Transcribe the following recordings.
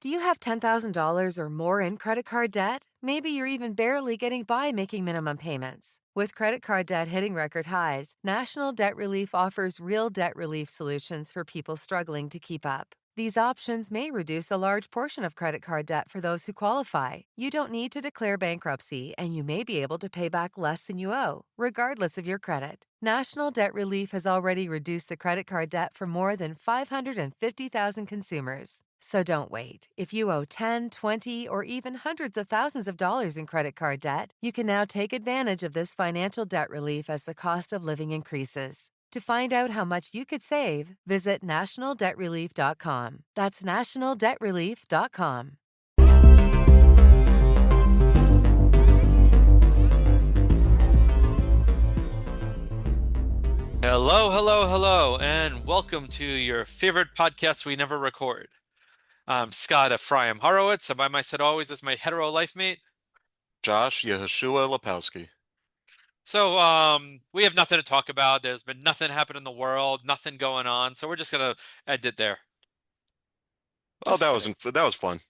Do you have $10,000 or more in credit card debt? Maybe you're even barely getting by making minimum payments. With credit card debt hitting record highs, National Debt Relief offers real debt relief solutions for people struggling to keep up. These options may reduce a large portion of credit card debt for those who qualify. You don't need to declare bankruptcy, and you may be able to pay back less than you owe, regardless of your credit. National Debt Relief has already reduced the credit card debt for more than 550,000 consumers. So don't wait. If you owe 10, 20, or even hundreds of thousands of dollars in credit card debt, you can now take advantage of this financial debt relief as the cost of living increases. To find out how much you could save, visit nationaldebtrelief.com. That's nationaldebtrelief.com. Hello, hello, hello, and welcome to your favorite podcast we never record. I'm Scott Ephraim Horowitz, and by my side always is my hetero life mate. Josh Yehoshua Lepowski. We have nothing to talk about. There's been nothing happen in the world, nothing going on, so we're just gonna end it there. Oh, Just kidding. that was fun.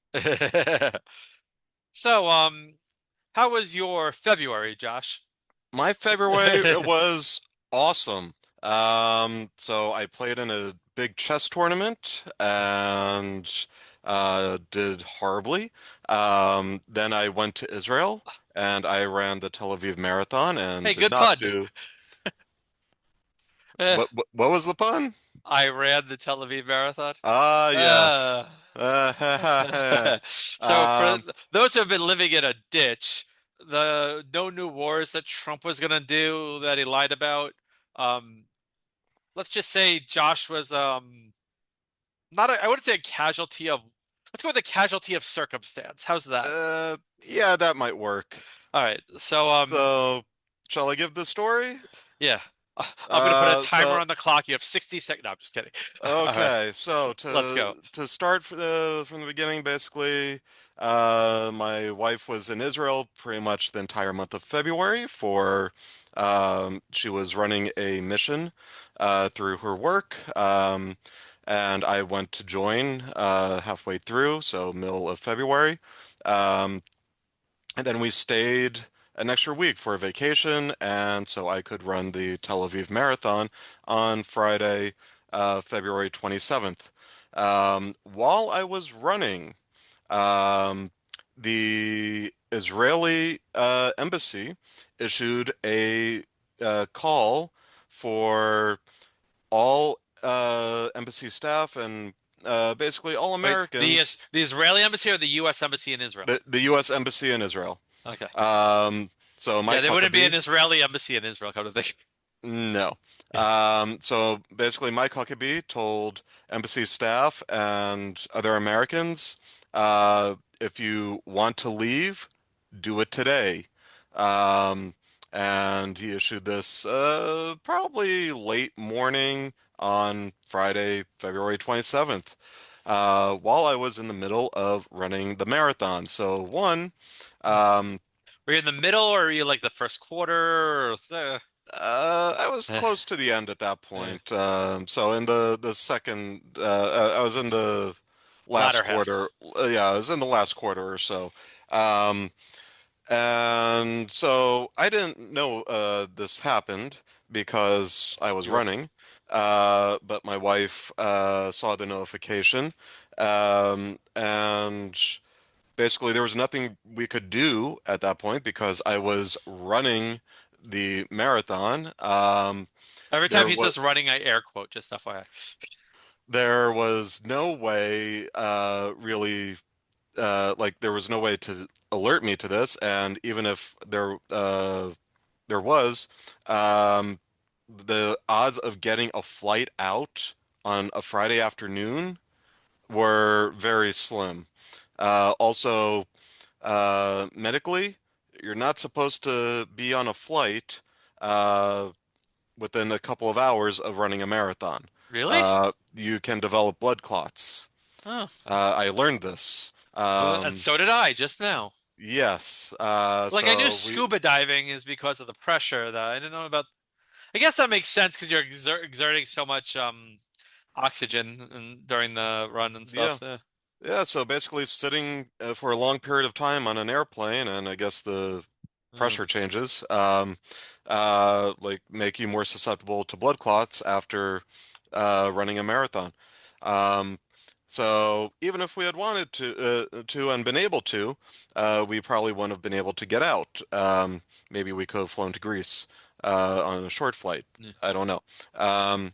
So, how was your February, Josh? My February was awesome. So I played in a big chess tournament and did horribly. Then I went to Israel and I ran the Tel Aviv Marathon and Hey, did good not pun. do Eh, what was the pun? I ran the Tel Aviv Marathon. Ah, yes. Uh, So for Um, those who have been living in a ditch, the no new wars that Trump was gonna do that he lied about, um, let's just say Josh was not I wouldn't say a casualty of let's go with a casualty of circumstance. How's that? yeah, that might work. All right. So So, shall I give the story? yeah. I'm gonna put a timer So on the clock. You have 60 seconds. No, I'm just kidding. All right. okay, so Let's go. to start from the beginning, basically, my wife was in Israel pretty much the entire month of February for she was running a mission through her work, and I went to join halfway through, so middle of February. Um, and then we stayed an extra week for a vacation, and so I could run the Tel Aviv Marathon on Friday, February 27th. While I was running, um, the Israeli embassy issued a call for all embassy staff and basically all Wait, Americans, the Israeli embassy or the U.S. embassy in Israel? the U.S. embassy in Israel. Okay. So Yeah, Mike there wouldn't be an Huckabee, Israeli embassy in Israel, come to think. no. So basically, Mike Huckabee told embassy staff and other Americans, if you want to leave, do it today. Um, and he issued this probably late morning on Friday, February 27th, while I was in the middle of running the marathon. So um, Were you in the middle or were you like the first quarter? Or I was eh, close to the end at that eh, point. So in the second, I was in the last latter quarter. half. Yeah, I was in the last quarter or so. Um, and so I didn't know this happened because I was You were running. But my wife saw the notification, and basically there was nothing we could do at that point because I was running the marathon. every time There he was says running, I air quote, just FYI. there was no way really like there was no way to alert me to this, and even if there was, um, the odds of getting a flight out on a Friday afternoon were very slim. Also, medically, you're not supposed to be on a flight uh, within a couple of hours of running a marathon. Really? You can develop blood clots. Oh, I learned this. well, and so did I just now. Yes. Like I knew So we, scuba diving is because of the pressure that I didn't know about. I guess that makes sense because you're exerting so much oxygen during the run and yeah. stuff. Yeah. Yeah, so basically sitting for a long period of time on an airplane, and I guess the Mm. pressure changes, like make you more susceptible to blood clots after running a marathon. Um, so even if we had wanted to and been able to, we probably wouldn't have been able to get out. Maybe we could have flown to Greece on a short flight. Yeah. I don't know. Um,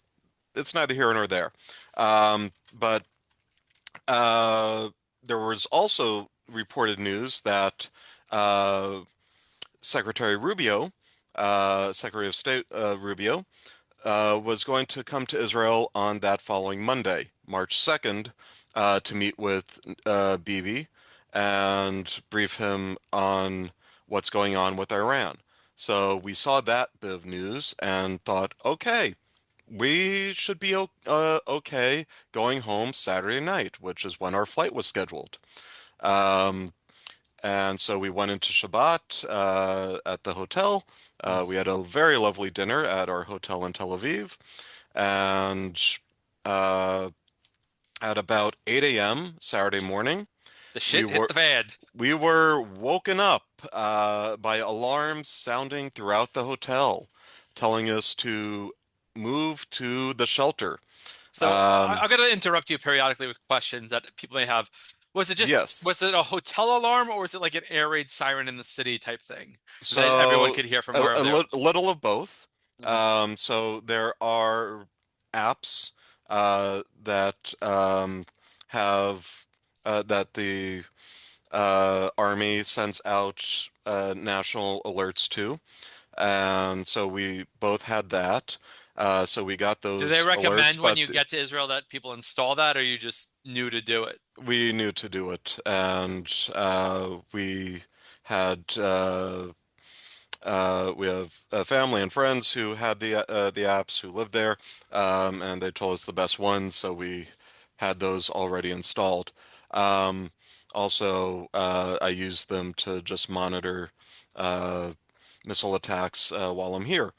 it's neither here nor there. But there was also reported news that uh, Secretary Rubio, Secretary of State Rubio, was going to come to Israel on that following Monday, March 2nd, to meet with Bibi and brief him on what's going on with Iran. So we saw that bit of news and thought, okay, we should be okay going home Saturday night, which is when our flight was scheduled. Um, and so we went into Shabbat at the hotel. Mm. We had a very lovely dinner at our hotel in Tel Aviv. And uh, at about 8 a.m. Saturday morning, The we shit hit were the fan. we were woken up by alarms sounding throughout the hotel, telling us to move to the shelter. So Um, I'm gonna interrupt you periodically with questions that people may have. yes. Was it a hotel alarm or was it like an air raid siren in the city type thing that everyone So could hear from wherever they were? a little of both. Mhm. So there are apps that have that the Army sends out national alerts to, and so we both had that. So we got Do they those alerts, recommend when but you get to Israel that people install that, or you just knew to do it? we knew to do it, and we had. We have family and friends who had the apps who lived there, and they told us the best ones, so we had those already installed. Um, Also, I use them to just monitor uh, missile attacks while I'm here,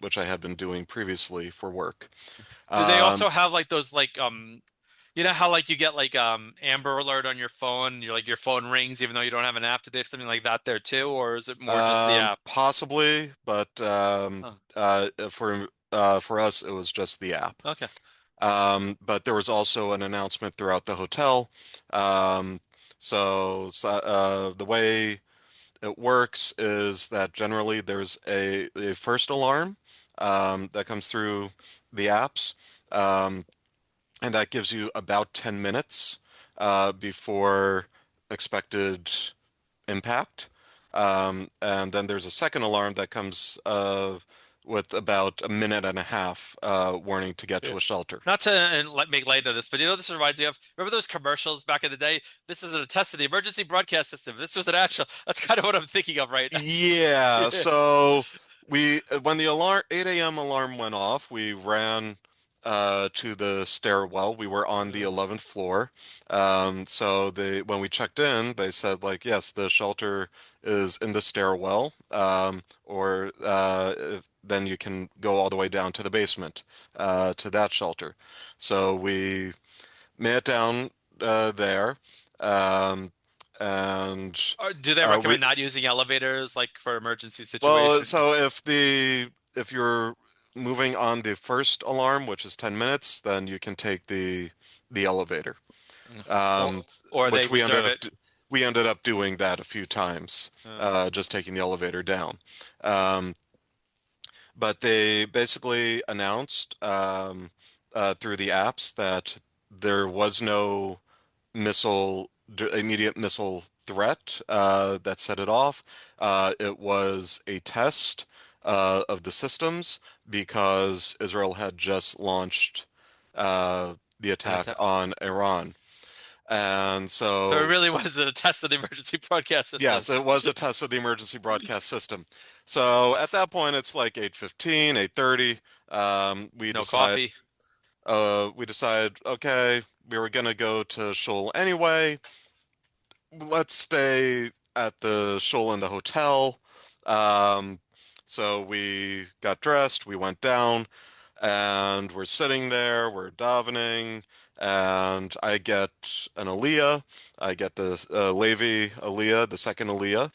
which I had been doing previously for work. Do they Um, also have like those you know how like you get like Amber Alert on your phone, you're like your phone rings even though you don't have an app? Do they have something like that there too, or is it more just the app? Possibly, but Oh, for us, it was just the app. okay. But there was also an announcement throughout the hotel. Um, the way it works is that generally there's a first alarm that comes through the apps, um, and that gives you about 10 minutes before expected impact. And then there's a second alarm that comes with about a minute and a half warning to get Yeah. to a shelter. Not to make light of this, but you know this reminds me of remember those commercials back in the day? This is a test of the emergency broadcast system. This was an actual. That's kind of what I'm thinking of right now. Yeah, Yeah. so we when the alarm 8 a.m. alarm went off, we ran to the stairwell. We were on the 11th floor. So they when we checked in, they said like, yes, the shelter is in the stairwell, or then you can go all the way down to the basement to that shelter. So we made it down there, um, and Or do they we recommend not using elevators like for emergency well, situations? so if you're moving on the first alarm, which is 10 minutes, then you can take the elevator. Mm. Um, Or they which reserve it. we ended up doing that a few times, Uh, just taking the elevator down. Um, but they basically announced through the apps that there was no immediate missile threat that set it off. It was a test of the systems because Israel had just launched the an attack attack. on Iran. And So it so, really was a test of the emergency broadcast system. yes, it was a test of the emergency broadcast system. So at that point, it's like 8:15, 8:30. We No decide coffee. we decide, okay, we were gonna go to Shul anyway. Let's stay at the shul in the hotel. Um, so we got dressed, we went down, and we're sitting there, we're davening, and I get an Aliyah. I get the Levi Aliyah, the second Aliyah,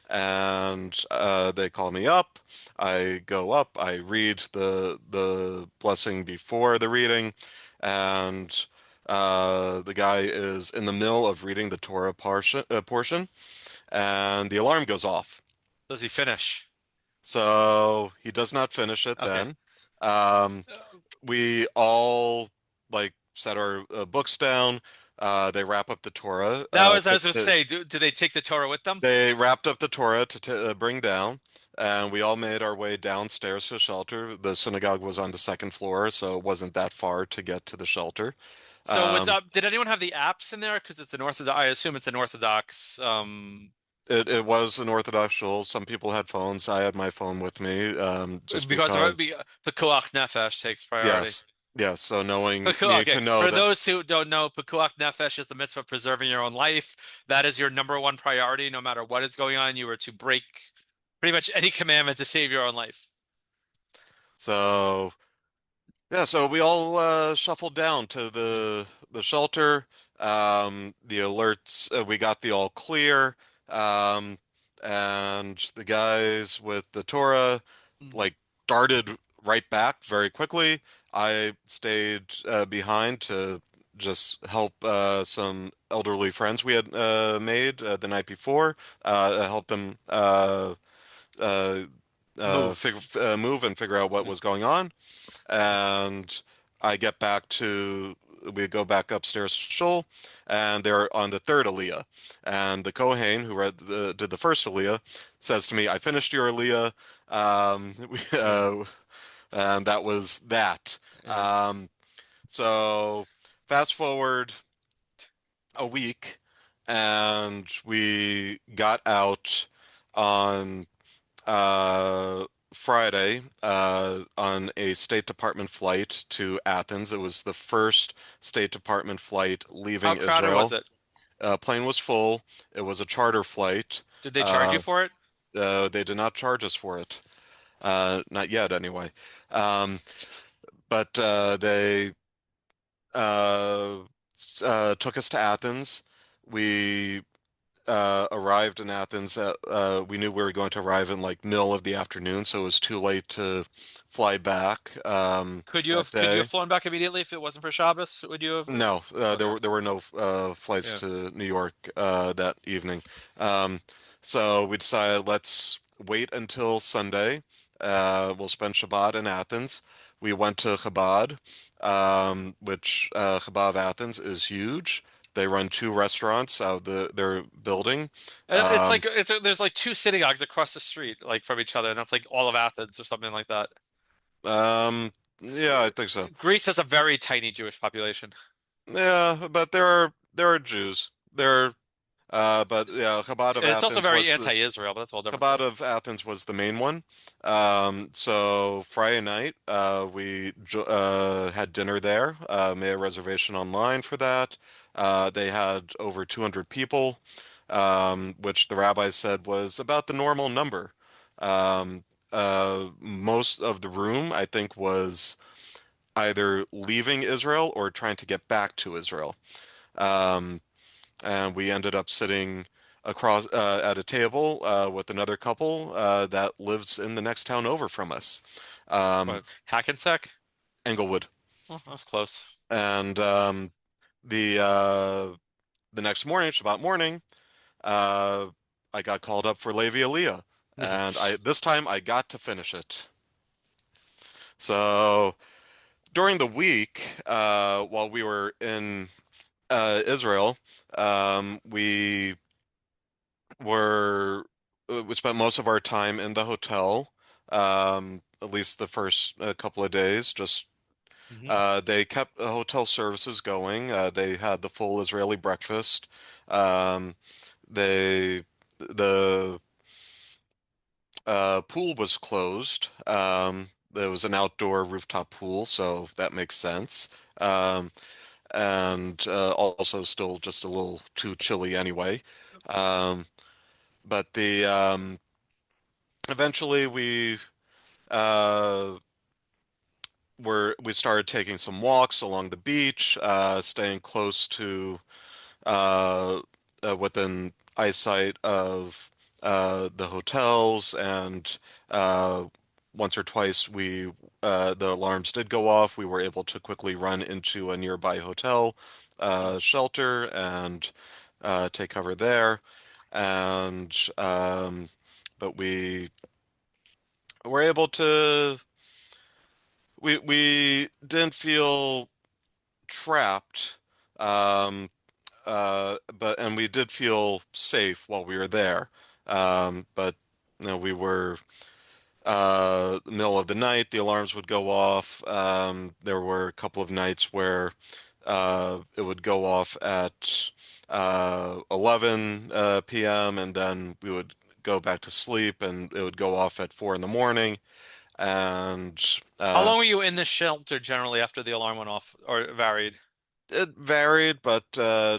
and they call me up. I go up. I read the blessing before the reading, and the guy is in the middle of reading the Torah portion, and the alarm goes off. Does he finish? So he does not finish it Okay. then. Um, we all like set our books down. They wrap up the Torah. That was I was gonna say. Do they take the Torah with them? They wrapped up the Torah to t bring down, and we all made our way downstairs to the shelter. The synagogue was on the second floor, so it wasn't that far to get to the shelter. So was Um, did anyone have the apps in there? Because it's an Orthodox. I assume it's an Orthodox. it was an Orthodox shul. Some people had phones. I had my phone with me, just Because because. Pekuach Nefesh takes priority. Yes, yes. So needing Okay, to know for that. those who don't know, Pekuach Nefesh is the mitzvah of preserving your own life. That is your number one priority, no matter what is going on. You are to break pretty much any commandment to save your own life. So yeah, so we all shuffled down to the shelter. The alerts, we got the all clear, um, and the guys with the Torah Mhm. like darted right back very quickly. I stayed behind to just help some elderly friends we had made the night before, help them uh, Move. move and figure out what Yeah. was going on. And I get back to we go back upstairs to Shul, and they're on the third Aliyah. And the Kohen who did the first Aliyah says to me, "I finished your Aliyah." And that was that. Yeah. Um, so fast forward a week, and we got out on Friday on a State Department flight to Athens. It was the first State Department flight How leaving crowded was Israel. it? Plane was full. It was a charter flight. Did they charge you Uh, for it? they did not charge us for it. Not yet, anyway. Um, but they uh, took us to Athens. We arrived in Athens we knew we were going to arrive in like middle of the afternoon, so it was too late to fly back that Could you have day. flown back immediately if it wasn't for Shabbos? Would you have? No, Okay. there were no flights Yeah. to New York that evening. Um, so we decided let's wait until Sunday. We'll spend Shabbat in Athens. We went to Chabad, which Chabad of Athens is huge. They run two restaurants out of their building. It's Um, like there's like two synagogues across the street, like from each other, and that's like all of Athens or something like that. um, yeah, I think so. Greece has a very tiny Jewish population. Yeah, but there are Jews. But yeah, It's also very anti-Israel, but that's a whole different Chabad story. of Athens was the main one. So Friday night, had dinner there. Made a reservation online for that. They had over 200 people, which the rabbi said was about the normal number. Um, Most of the room, I think, was either leaving Israel or trying to get back to Israel. Um, and we ended up sitting across at a table with another couple that lives in the next town over from us, um, What, Hackensack? Englewood. Oh, that was close. And the uh, the next morning, Shabbat morning, uh, I got called up for Levi Aliyah, and I this time I got to finish it. So during the week, while we were in Israel, we were we spent most of our time in the hotel, at least the first couple of days. Just Hmm. they kept hotel services going. They had the full Israeli breakfast. Um, they the pool was closed. There was an outdoor rooftop pool, so that makes sense. Um, and also still just a little too chilly anyway. Um, but the eventually uh we started taking some walks along the beach, staying close to uh, within eyesight of the hotels, and uh, once or twice the alarms did go off. We were able to quickly run into a nearby hotel Mm. shelter and take cover there. And but we were able to we didn't feel trapped. Um, but and we did feel safe while we were there. But we were the middle of the night, the alarms would go off. There were a couple of nights where it would go off at 11 p.m. and then we would go back to sleep, and it would go off at 4 in the morning. And How long were you in the shelter generally after the alarm went off, or varied? it varied, but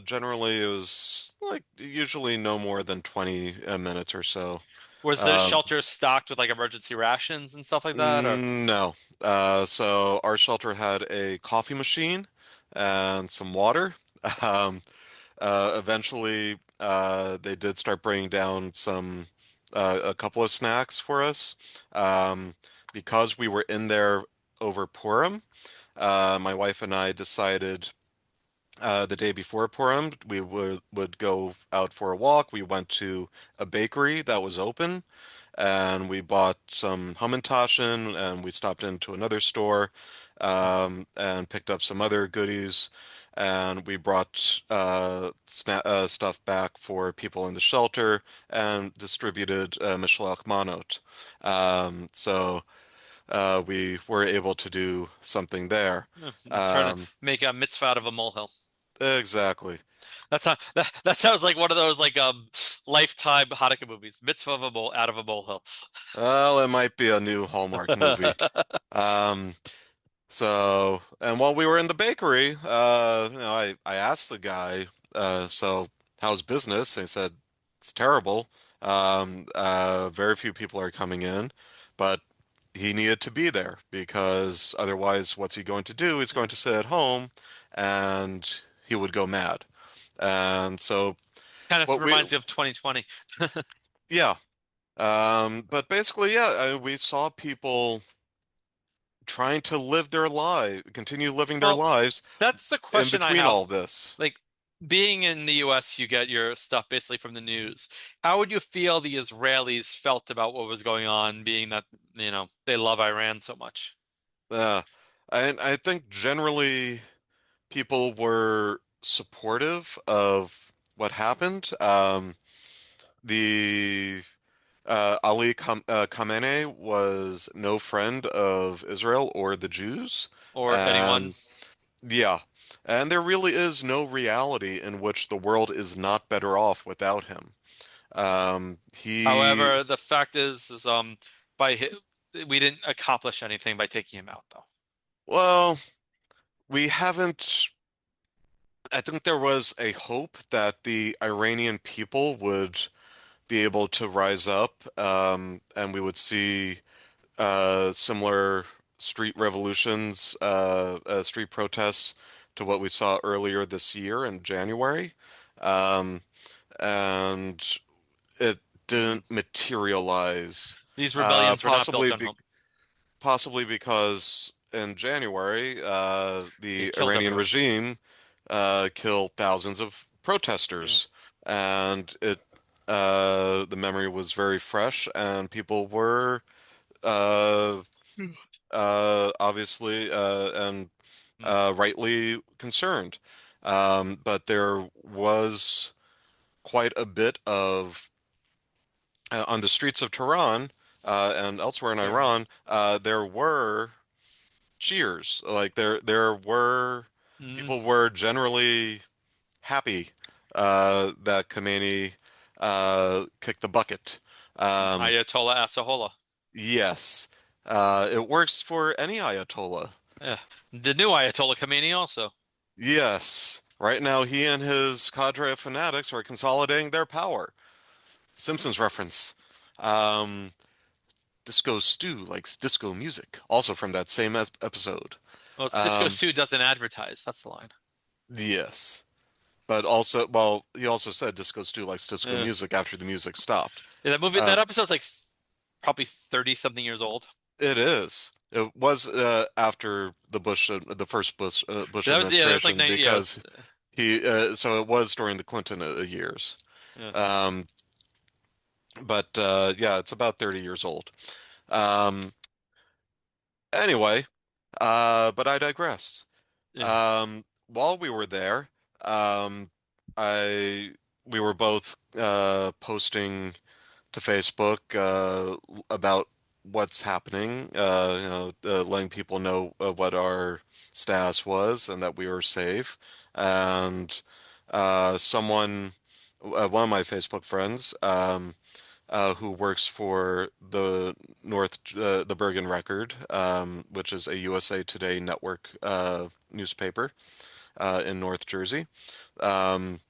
generally it was like usually no more than 20 minutes or so. Was the Um, shelter stocked with like emergency rations and stuff like that, or no. So our shelter had a coffee machine and some water. Um, Eventually, they did start bringing down a couple of snacks for us. Because we were in there over Purim, my wife and I decided the day before Purim, we would go out for a walk. We went to a bakery that was open, and we bought some Hamantaschen, and we stopped into another store, and picked up some other goodies, and we brought stuff back for people in the shelter and distributed Mishloach Manot. So we were able to do something there. turn Um, make a mitzvah out of a molehill? exactly. That sounds like one of those like lifetime Hanukkah movies. Mitzvah of a mole out of a molehill. Well, it might be a new Hallmark movie. Um, and while we were in the bakery, I asked the guy, so how's business? And he said, it's terrible. Very few people are coming in, but he needed to be there because otherwise, what's he going to do? He's going to sit at home and he would go mad. And so, Kind of what we, reminds me of 2020. yeah. But basically, yeah, we saw people trying to live their life, continue living their Well, lives that's the in question I between have. all this. Like being in the US, you get your stuff basically from the news. How would you feel the Israelis felt about what was going on, being that, they love Iran so much? Uh, I think generally people were supportive of what happened. The Khamenei was no friend of Israel or the Jews, Or anyone? and yeah, and there really is no reality in which the world is not better off without him. He However, the fact is by hi we didn't accomplish anything by taking him out, though. Well, we haven't. I think there was a hope that the Iranian people would be able to rise up, and we would see similar street revolutions, street protests to what we saw earlier this year in January. Um, and it Mm. didn't materialize, These rebellions were not built possibly on hope. possibly because in January, They the killed Iranian everyone. regime killed thousands of Yeah. protesters, and the memory was very fresh, and people were uh, obviously and Mm. rightly concerned. But there was quite a bit of on the streets of Tehran and elsewhere in Sorry. Iran. There were cheers. Like there were Mm. people were generally happy that Khomeini kicked the bucket. Um, Ayatollah Asahola. yes, it works for any Ayatollah. Yeah. The new Ayatollah Khamenei also. Yes, right now he and his cadre of fanatics are consolidating their power. Simpsons reference. Um, Disco Stew likes disco music, also from that same episode. Well, it's Disco Um, Stew doesn't advertise. That's the line. yes. But also, well, he also said Disco Stew likes disco Yeah. music after the music stopped. Yeah, that Uh, episode's like probably 30 something years old. it is. It was after the first Bush Yeah, that was like administration 90, yeah, because so it was during the Clinton years. yeah, Um, but yeah, it's about 30 years old. Um, anyway, but I digress. yeah. While we were there, um, I we were both posting to Facebook about what's happening, letting people know what our status was and that we were safe. And one of my Facebook friends, who works for the Bergen Record, which is a USA Today network newspaper in North Jersey, um,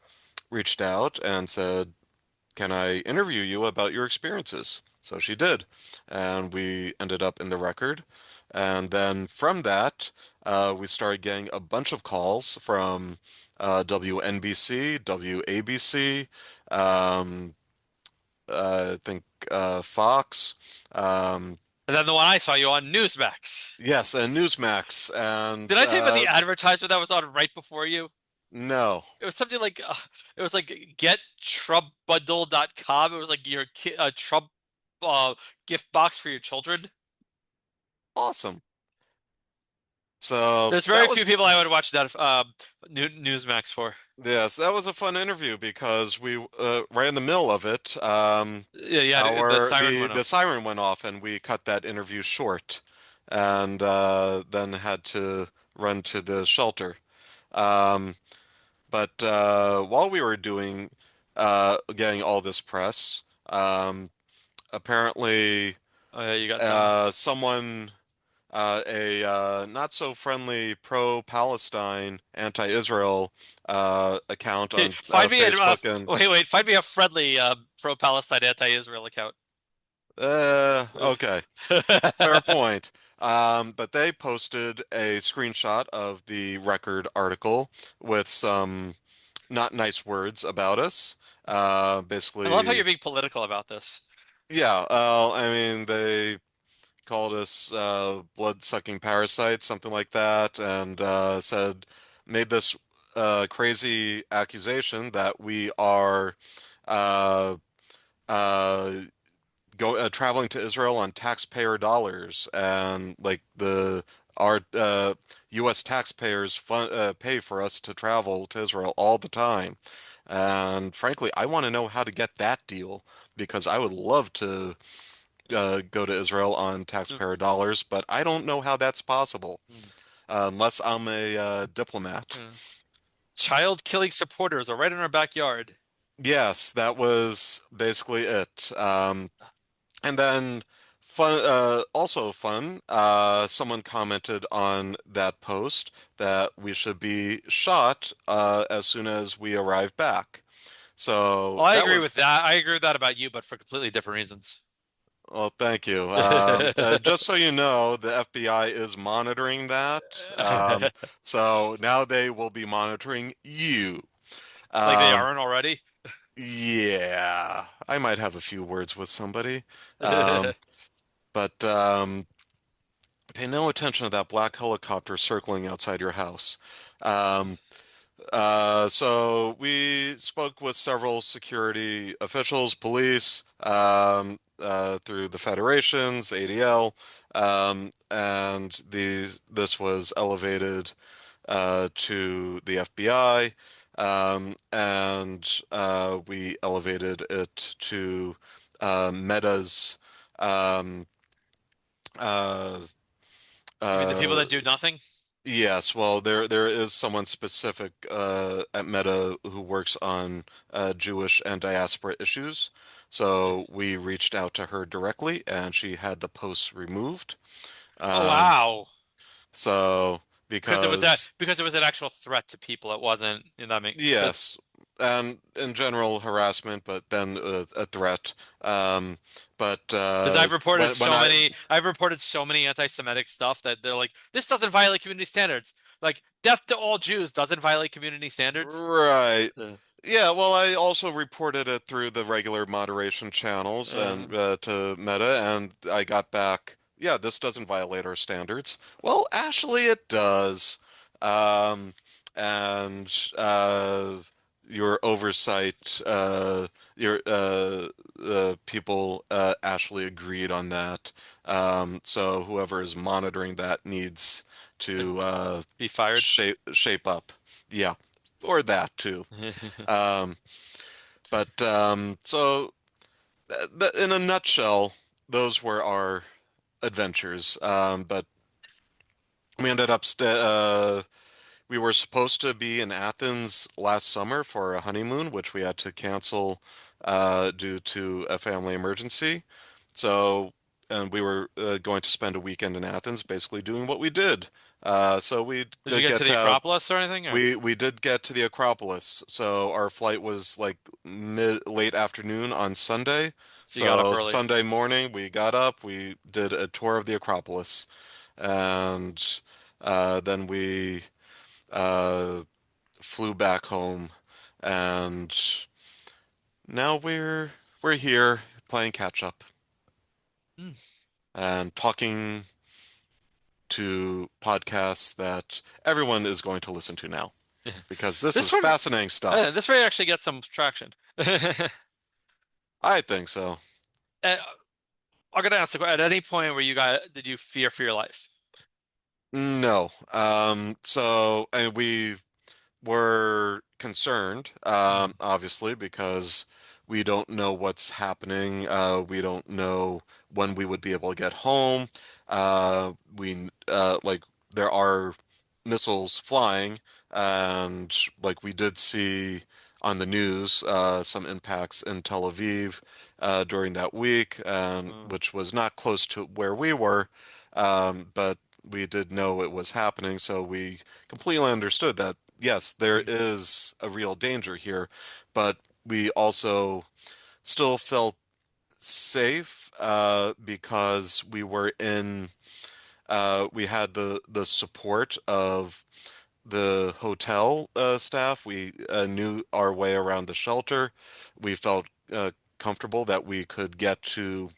reached out and said, "Can I interview you about your experiences?" So she did, and we ended up in the record. And then from that, we started getting a bunch of calls from WNBC, WABC, um, I think Fox. Um, And then the one I saw you on Newsmax. yes, and Newsmax. And Did I tell you about the advertisement that was on right before you? no, It was something like it was like gettrumpbundle.com. It was like your ki Trump uh gift box for your children. awesome. So There's that very few was people I would watch that Newsmax for. yes, that was a fun interview because we right in the middle of it, Yeah, yeah, the siren went the off. siren went off and we cut that interview short, and then had to run to the shelter. Um, but while we were getting all this press, apparently Oh yeah, you got doxxed. someone a not so friendly pro-Palestine, anti-Israel account Hey, on find me Facebook and wait, find me a friendly pro-Palestine, anti-Israel account. okay, fair point. But they posted a screenshot of the Record article with some not nice words about us. I love how you're Basically, being political about this. yeah. I mean, they called us blood-sucking parasites, something like that, and made this crazy accusation that we are uh, uh, traveling to Israel on taxpayer dollars, and like the our U.S. taxpayers pay for us to travel to Israel all the time. And frankly, I want to know how to get that deal because I would love to go to Israel on Mm, taxpayer dollars, but I don't know how that's possible mm, unless I'm a diplomat. mm. Child killing supporters are right in our backyard. Yes, that was basically it. And then also fun, someone commented on that post that we should be shot as soon as we arrive back. Oh, So I that agree was with that. I agree with that about you, but for completely different reasons. Well, thank you. Just so you know, the FBI is monitoring that. So now they will be monitoring you. Like they Um, aren't already. yeah, I might have a few words with somebody. Um, but pay no attention to that black helicopter circling outside your house. Um, so we spoke with several security officials, police, through the federations, ADL, and this was elevated to the FBI, and we elevated it to Meta's um, uh, You mean the people uh, that do nothing? Yes, well, there is someone specific at Meta who works on Jewish and diaspora issues. So we reached out to her directly, and she had the posts removed. Oh Um, wow. so because because it was an actual threat to people. It wasn't, you know, that make because yes, and in general harassment, but then a threat. Um, but I've reported so many anti-Semitic stuff that they're like, this doesn't violate community standards. Like, death to all Jews doesn't violate community standards. right. Uh, Yeah, well, I also reported it through the regular moderation channels uh, and to Meta, and I got back, yeah, this doesn't violate our standards. Well, actually, it does. Um, and your oversight, your people actually agreed on that. So whoever is monitoring that needs to be fired. shape up. Yeah, or that too. Um, but so in a nutshell, those were our adventures. But we ended up we were supposed to be in Athens last summer for a honeymoon, which we had to cancel due to a family emergency. So, and we were going to spend a weekend in Athens, basically doing what we did. So we Did you did get to get the to have Acropolis or anything? Or we did get to the Acropolis, so our flight was like mid late afternoon on Sunday. so you got up So early. Sunday morning we got up, we did a tour of the Acropolis, and then we uh, flew back home, and now we're here playing catch up Hmm. and talking to podcasts that everyone is going to listen to now because this is This one, fascinating stuff. this way actually get some traction. I think so. Uh, I'm gonna ask at any point where you got did you fear for your life? No. So, and we were concerned, Mm, obviously, because we don't know what's happening. We don't know when we would be able to get home. Like, there are missiles flying, and like we did see on the news, some impacts in Tel Aviv during that week, and mm, which was not close to where we were, but we did know it was happening, so we completely understood that yes, there mm. is a real danger here, but we also still felt safe because we had the support of the hotel staff. We knew our way around the shelter. We felt comfortable that we could get to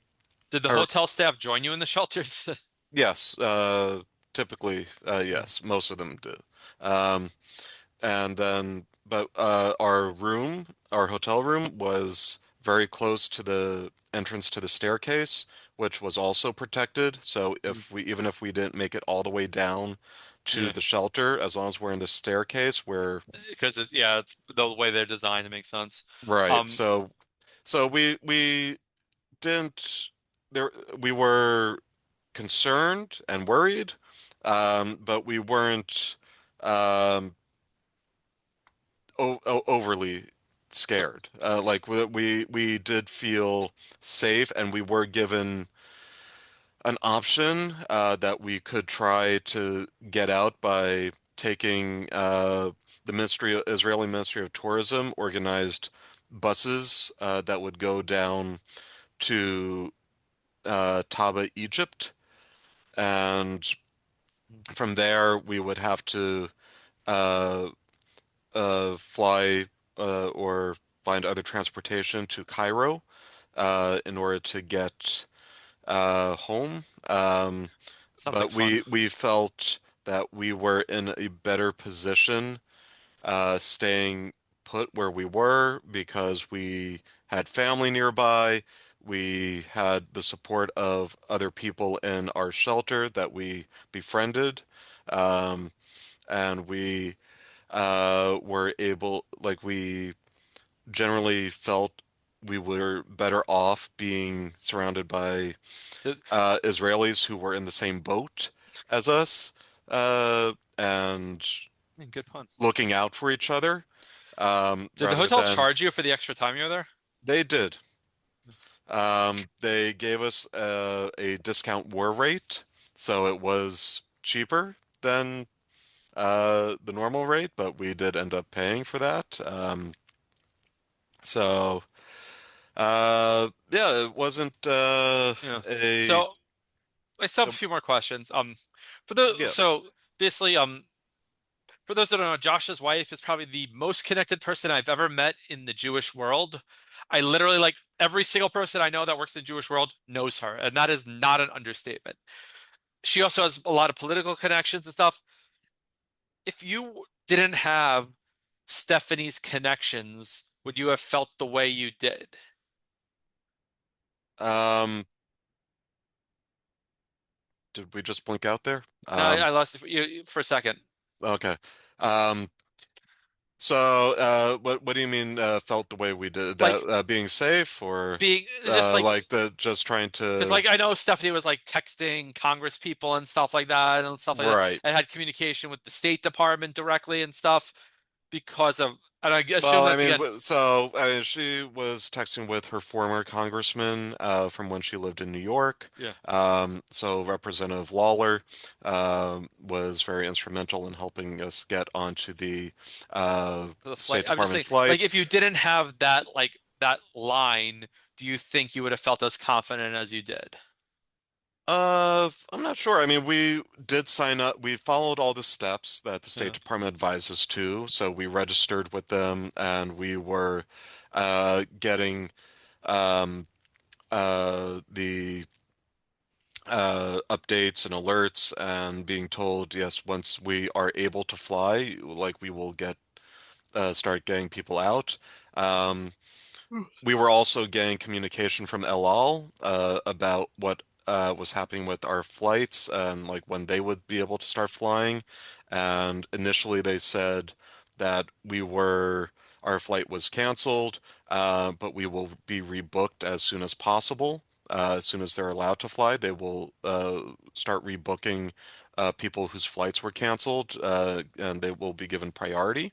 Did the our hotel staff join you in the shelters? yes, typically yes, most of them do. Um, And then, but our hotel room was very close to the entrance to the staircase, which was also protected. So Mm, even if we didn't make it all the way down to yeah, the shelter, as long as we're in the staircase, we're because yeah, it's the way they're designed. It makes sense. right. Um, So we didn't there we were concerned and worried, but we weren't um o overly so, scared. Like we did feel safe, and we were given an option that we could try to get out by taking Israeli Ministry of Tourism organized buses that would go down to Taba, Egypt, and from there we would have to uh, fly or find other transportation to Cairo in order to get home. sounds like But fun. we felt that we were in a better position staying put where we were because we had family nearby. We had the support of other people in our shelter that we befriended. Um, and we were able, like, we generally felt we were better off being surrounded by Did, Israelis who were in the same boat as us and good fun. looking out for each other Did the rather hotel than charge you for the extra time you were there? they did. They gave us a discount war rate, so it was cheaper than. the normal rate, but we did end up paying for that. So yeah, it wasn't Yeah. a So I still have a few more questions. For the yeah. so basically, for those that don't know, Josh's wife is probably the most connected person I've ever met in the Jewish world. I literally like every single person I know that works in the Jewish world knows her, and that is not an understatement. She also has a lot of political connections and stuff. If you didn't have Stephanie's connections, would you have felt the way you did? Um, did we just blink out there? Now I lost you for a second. Okay. Um, what do you mean felt the way we did? Like That being safe, or being just like like the just trying because to like I know Stephanie was like texting Congress people and stuff like that, right. and had communication with the State Department directly and stuff because of, and I assume Well, I that's mean, again, she was texting with her former congressman from when she lived in New York. yeah, So Representative Lawler was very instrumental in helping us get onto the the flight. State I'm just Department saying, like, flight. if you didn't have that, like, that line, do you think you would have felt as confident as you did? I'm not sure. I mean, we did sign up. We followed all the steps that the State Yeah, Department advised us to. So we registered with them, and we were getting um, the updates and alerts, and being told, yes, once we are able to fly, like we will get start getting people out. Um, we were also getting communication from El Al about what was happening with our flights and like when they would be able to start flying. And initially they said that our flight was canceled, but we will be rebooked as soon as possible. As soon as they're allowed to fly, they will start rebooking people whose flights were canceled, and they will be given priority.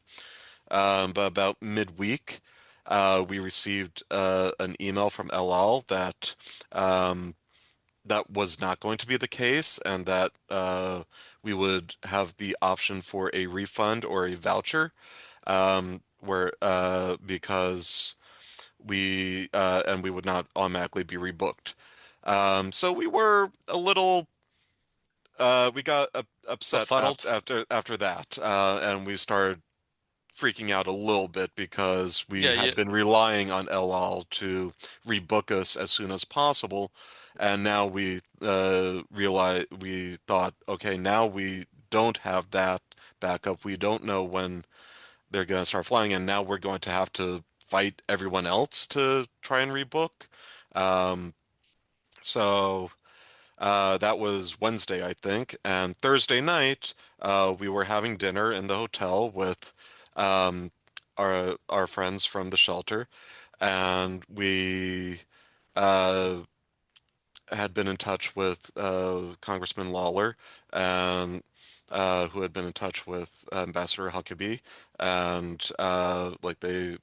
But about midweek, we received an email from El Al that that was not going to be the case, and that we would have the option for a refund or a voucher, where because we would not automatically be rebooked. So we were a little we got upset befuddled. after that, and we started freaking out a little bit because we Yeah, had yeah. been relying on El Al to rebook us as soon as possible, and now we thought, okay, now we don't have that backup. We don't know when they're going to start flying, and now we're going to have to fight everyone else to try and rebook. Um, so. That was Wednesday, I think. And Thursday night, we were having dinner in the hotel with um, our friends from the shelter, and we uh, had been in touch with Congressman Lawler, and who had been in touch with Ambassador Huckabee, and like they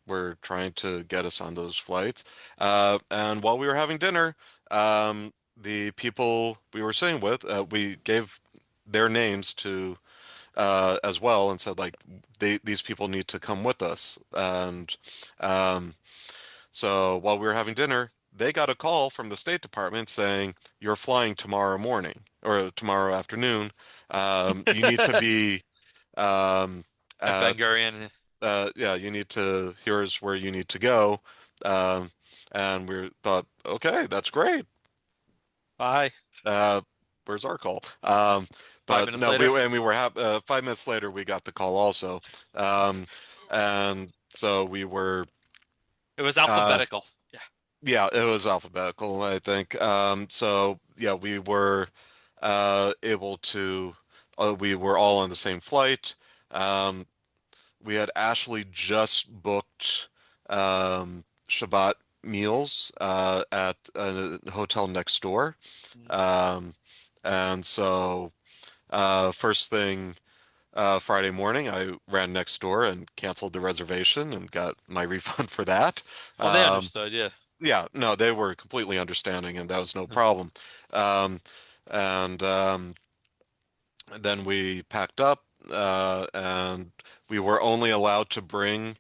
were trying to get us on those flights. And while we were having dinner, the people we were sitting with, we gave their names to as well, and said like these people need to come with us. And um, so while we were having dinner, they got a call from the State Department saying you're flying tomorrow morning or tomorrow afternoon. You need to be um, At at Ben Gurion. yeah, you need to, here's where you need to go. Um, and we thought, okay, that's great. Bye. Uh, where's our call? Five But minutes no, later. we were hap 5 minutes later, we got the call also. Um, and so we were, It was uh, alphabetical. Yeah. yeah, it was alphabetical, I think. So yeah, we were, able to, we were all on the same flight. Um, we had Ashley just booked Shabbat meals at a hotel next door. Um, and so first thing Friday morning, I ran next door and canceled the reservation and got my refund for that. Oh, they Um, understood. Yeah. yeah, no, they were completely understanding, and that was no problem. Um, and then we packed up and we were only allowed to bring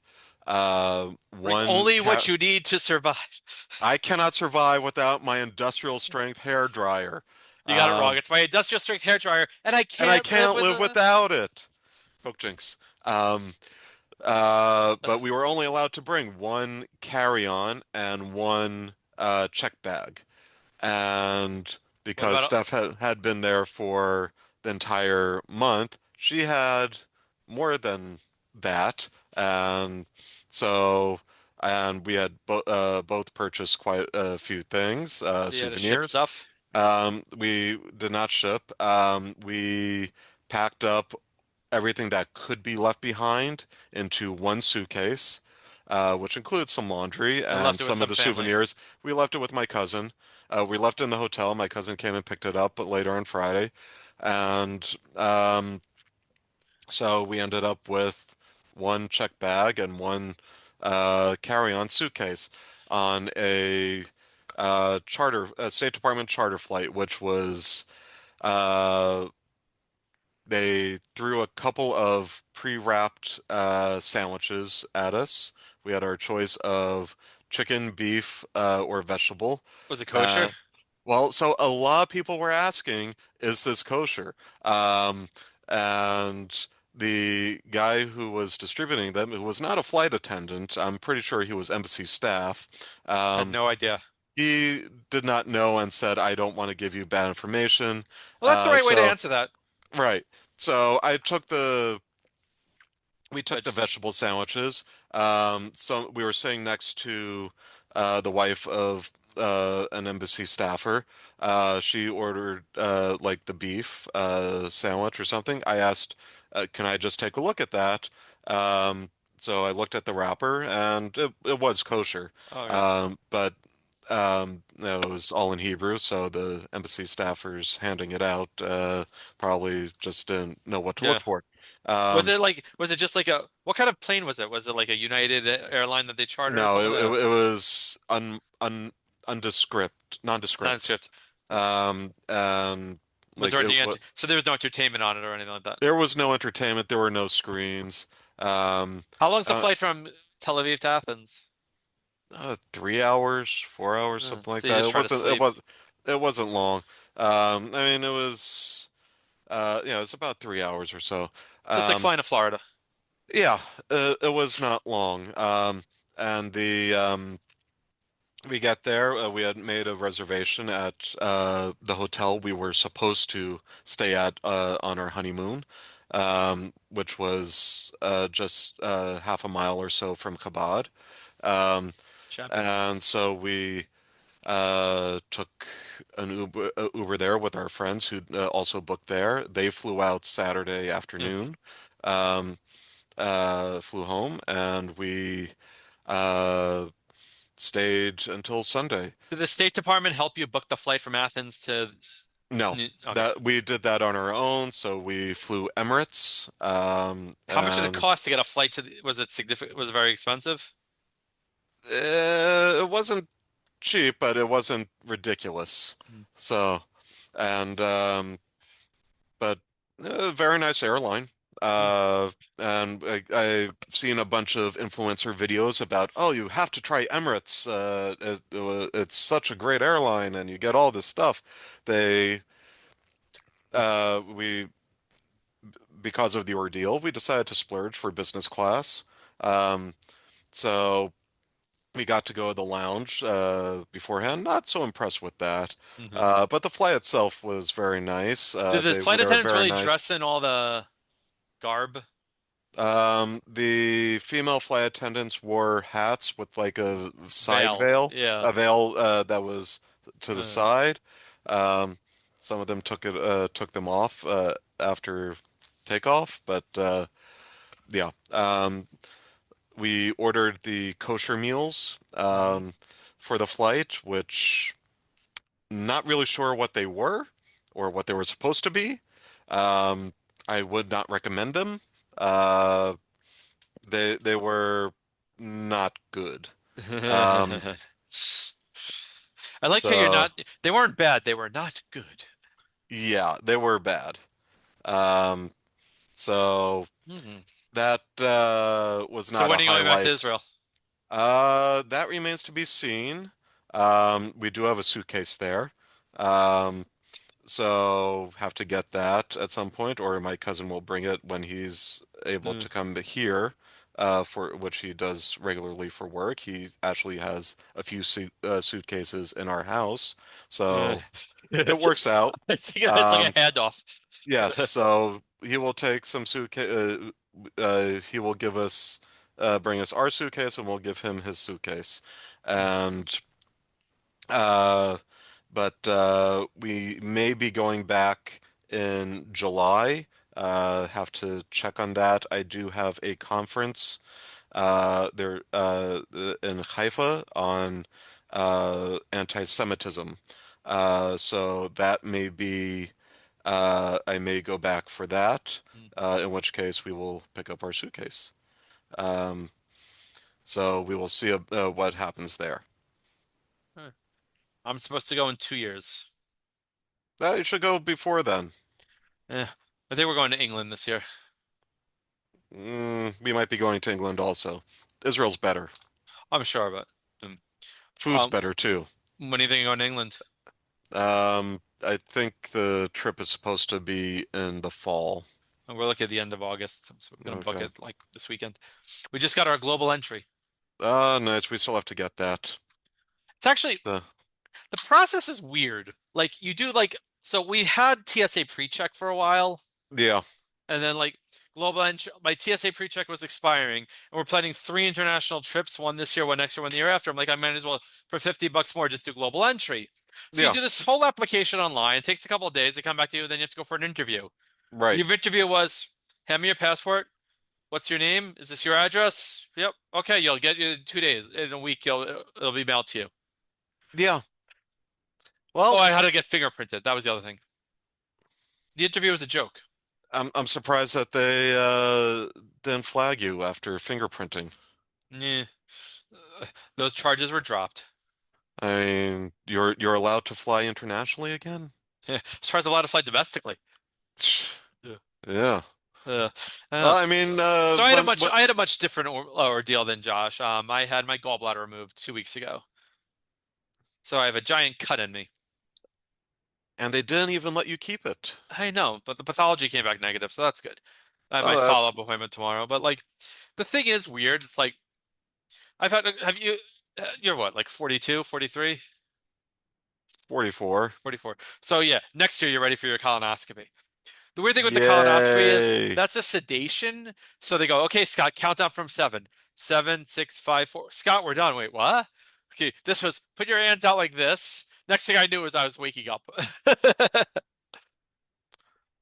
Bring one only what cat. you need to survive. I cannot survive without my industrial strength hair dryer. You got it wrong. Um, It's my industrial strength hair dryer, and I and I can't live can't with live a. without it. Poke jinx. Um, but we were only allowed to bring one carry-on and one check bag. And What because about? Steph had been there for the entire month, she had more than that. And so, and we had both purchased quite a few things, You had to ship souvenirs. stuff. We did not ship. We packed up everything that could be left behind into one suitcase, which includes some laundry And and left it with some of some the family. souvenirs. We left it with my cousin. We left it in the hotel. My cousin came and picked it up later on Friday. And so we ended up with one check bag and one carry-on suitcase on a State Department charter flight, which was uh, they threw a couple of pre-wrapped sandwiches at us. We had our choice of chicken, beef, or vegetable. Was it kosher? Uh, well, so a lot of people were asking, is this kosher? Um, and the guy who was distributing them, who was not a flight attendant, I'm pretty sure he was embassy staff. Had Um, no idea. he did not know and said, I don't want to give you bad information. Well, that's the right way to So answer that. Right. So we took But the vegetable sandwiches. So we were sitting next to the wife of an embassy staffer. She ordered like the beef sandwich or something. I asked, "Can I just take a look at that?" So I looked at the wrapper, and it was kosher, okay, but it was all in Hebrew. So the embassy staffers handing it out probably just didn't know what to yeah. look for. Was Um, it like? Was it just like a? What kind of plane was it? Was it like a United airline that they charter or No, something? it was nondescript. Non-script. And Was like there any? So there was no entertainment on it or anything like that. there was no entertainment, there were no screens. Um, How long's the uh, flight from Tel Aviv to Athens? 3 hours, 4 hours, something like So you that. just try to sleep. It wasn't long. I mean, it was yeah, it's about 3 hours or so. So it's like Um, flying to Florida. yeah, it was not long. And we got there. We had made a reservation at the hotel we were supposed to stay at on our honeymoon, which was just half a mile or so from Chabad. Um, Champion. and so we took an Uber there with our friends who also booked there. They flew out Saturday Yeah. afternoon, um, flew home, and we uh, stayed until Sunday. Did the State Department help you book the flight from Athens to? No, Okay. that we did that on our own. So we flew Emirates, How much did it and cost to get a flight to was it significant? Was it very expensive? it wasn't cheap, but it wasn't ridiculous. Mm. So, and but very nice airline. Mm. And I've seen a bunch of influencer videos about, oh, you have to try Emirates. It's such a great airline, and you get all this stuff. They, we because of the ordeal, we decided to splurge for business class. Um, so we got to go to the lounge beforehand. Not so impressed with that. Hmm. But the flight itself was very nice. Did the flight They were attendants very really nice. dress in all the garb? The female flight attendants wore hats with like a side Veil. veil, Yeah. a veil that was to the Uh, side. Um, some of them took them off after takeoff, but yeah. We ordered the kosher meals mhm. for the flight, which not really sure what they were or what they were supposed to be. Um, I would not recommend them. Uh, they were not good. Um, I like how you're so not. They weren't bad. They were not good. yeah, they were bad. Um, So Hmm. that was So not a when are you going back to highlight. Israel? That remains to be seen. We do have a suitcase there. Um, so have to get that at some point, or my cousin will bring it when he's able Mm. to come here, for which he does regularly for work. He actually has a few suitcases in our house, Uh, so it works out. it's like a Um, handoff. yes, so he will take some suitcase. He will bring us our suitcase, and we'll give him his suitcase. And uh, we may be going back in July. Have to check on that. I do have a conference there in Haifa on anti-Semitism. So that may be I may go back for that. Mm. In which case we will pick up our suitcase. Um, so we will see what happens there. Huh. I'm supposed to go in 2 years. You should go before then. Yeah. I think we're going to England this year. We might be going to England also. Israel's better. I'm sure, but um, Food's um, better too. when do you think you're going to England? I think the trip is supposed to be in the fall. And we're looking at the end of August, so we're gonna book Okay. it like this weekend. We just got our global entry. Nice. We still have to get that. It's actually Uh, the process is weird. Like you do like so we had TSA pre-check for a while, yeah. and then like global entry, my TSA pre-check was expiring, and we're planning 3 international trips, one this year, one next year, one the year after. I'm like, I might as well for $50 more just do global entry. So you Yeah. do this whole application online. It takes a couple of days. They come back to you, then you have to go for an interview. Right. The interview was, hand me your passport. What's your name? Is this your address? Yep. Okay, you'll get you in 2 days. In a week, it'll be mailed to you. Yeah. Oh, Well, I had to get fingerprinted. That was the other thing. The interview was a joke. I'm surprised that they didn't flag you after fingerprinting. Yeah. Those charges were dropped. I mean, you're allowed to fly internationally again? Yeah. Surprised allowed to fly domestically. Yeah. Yeah. I Well, know. I So, mean, so when what I had a much different ordeal than Josh. I had my gallbladder removed 2 weeks ago, so I have a giant cut in me. and they didn't even let you keep it. I know, but the pathology came back negative, so that's good. I have my Oh, that's follow-up appointment tomorrow. But like, the thing is weird. It's like have you, you're what, like 42, 43, 44. 44. So yeah, next year you're ready for your colonoscopy. The weird thing with the colonoscopy is Yay. that's a sedation. So they go, okay, Scott, count down from seven. Seven, six, five, four. Scott, we're done. Wait, what? Okay, this was put your hands out like this. Next thing I knew was I was waking up.